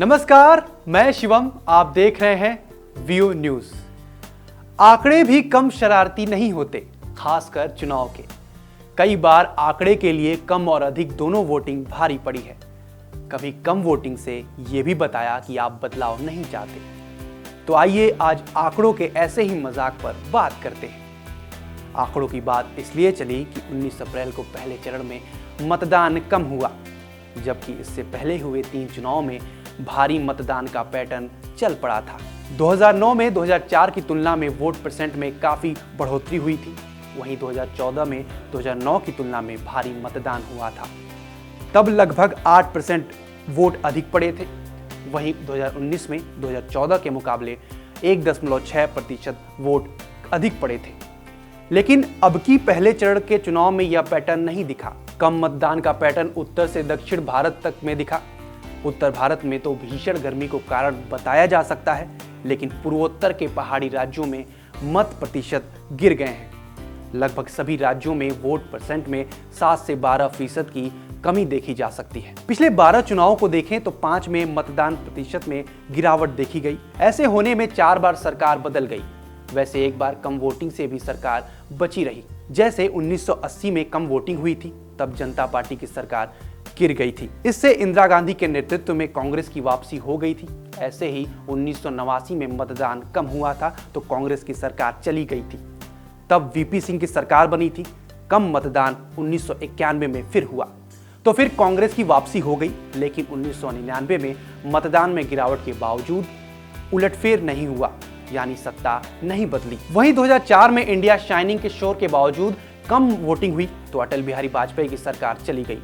नमस्कार, मैं शिवम। आप देख रहे हैं व्यू न्यूज। आंकड़े भी कम शरारती नहीं होते, खासकर चुनाव के। कई बार आंकड़े के लिए कम और अधिक दोनों वोटिंग भारी पड़ी है। कभी कम वोटिंग से यह भी बताया कि आप बदलाव नहीं चाहते। तो आइए आज आंकड़ों के ऐसे ही मजाक पर बात करते हैं। आंकड़ों की बात इसलिए चली कि 19 अप्रैल को पहले चरण में मतदान कम हुआ, जबकि इससे पहले हुए 3 चुनाव में भारी मतदान का पैटर्न चल पड़ा था। 2009 में 2004 की तुलना में वोट परसेंट में काफी बढ़ोतरी हुई थी। वहीं 2014 में 2009 की तुलना में भारी मतदान हुआ था। तब लगभग 8% वोट अधिक पड़े थे। वहीं 2019 में 2014 के मुकाबले 1.6% वोट अधिक पड़े थे। लेकिन अब की पहले चरण के चुनाव में यह पैटर्न नहीं दिखा। कम मतदान का पैटर्न उत्तर से दक्षिण भारत तक में दिखा। उत्तर भारत में तो भीषण गर्मी को कारण बताया जा सकता है, लेकिन पूर्वोत्तर के पहाड़ी राज्यों में मत प्रतिशत गिर गए हैं। लगभग सभी राज्यों में वोट परसेंट में 7 से 12% की कमी देखी जा सकती है। पिछले 12 चुनावों को देखें तो 5 में मतदान प्रतिशत में गिरावट देखी गई। ऐसे होने में 4 बार सरकार बदल गई। वैसे एक बार कम वोटिंग से भी सरकार बची रही। जैसे 1980 में कम वोटिंग हुई थी, तब जनता पार्टी की सरकार गिर गई थी। इससे इंदिरा गांधी के नेतृत्व में कांग्रेस की वापसी हो गई थी। ऐसे ही 1989 में मतदान कम हुआ था तो कांग्रेस की सरकार चली गई थी। तब वीपी सिंह की सरकार बनी थी। कम मतदान 1991 में फिर हुआ तो फिर कांग्रेस की वापसी हो गई। लेकिन 1999 में मतदान में गिरावट के बावजूद उलटफेर नहीं हुआ, यानी सत्ता नहीं बदली। वहीं 2004 में इंडिया शाइनिंग के शोर के बावजूद कम वोटिंग हुई तो अटल बिहारी वाजपेयी की सरकार चली गई।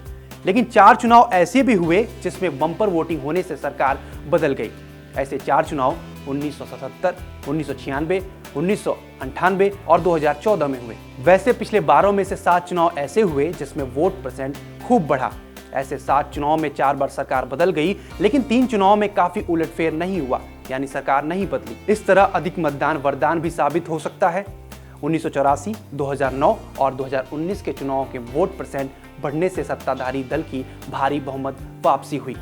लेकिन 4 चुनाव ऐसे भी हुए जिसमें बम्पर वोटिंग होने से सरकार बदल गई। ऐसे 4 चुनाव 1977, 1996, 1998 और 2014 में हुए। वैसे पिछले 12 में से 7 चुनाव ऐसे हुए जिसमें वोट परसेंट खूब बढ़ा। ऐसे 7 चुनाव में 4 बार सरकार बदल गई, लेकिन 3 चुनाव में काफी उलटफेर नहीं हुआ, यानी सरकार नहीं बदली। इस तरह अधिक मतदान वरदान भी साबित हो सकता है। 1984, 2009 और 2019 के चुनाव के वोट परसेंट बढ़ने से सत्ताधारी दल की भारी बहुमत वापसी हुई।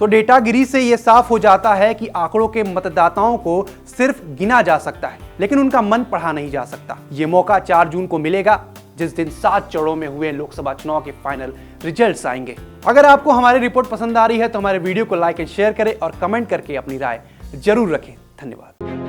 तो डेटागिरी से यह साफ हो जाता है कि आंकड़ों के मतदाताओं को सिर्फ गिना जा सकता है, लेकिन उनका मन पढ़ा नहीं जा सकता। ये मौका 4 जून को मिलेगा, जिस दिन 7 चरणों में हुए लोकसभा चुनाव के फाइनल रिजल्ट्स आएंगे। अगर आपको हमारी रिपोर्ट पसंद आ रही है तो हमारे वीडियो को लाइक एंड शेयर करें और कमेंट करके अपनी राय जरूर रखें। धन्यवाद।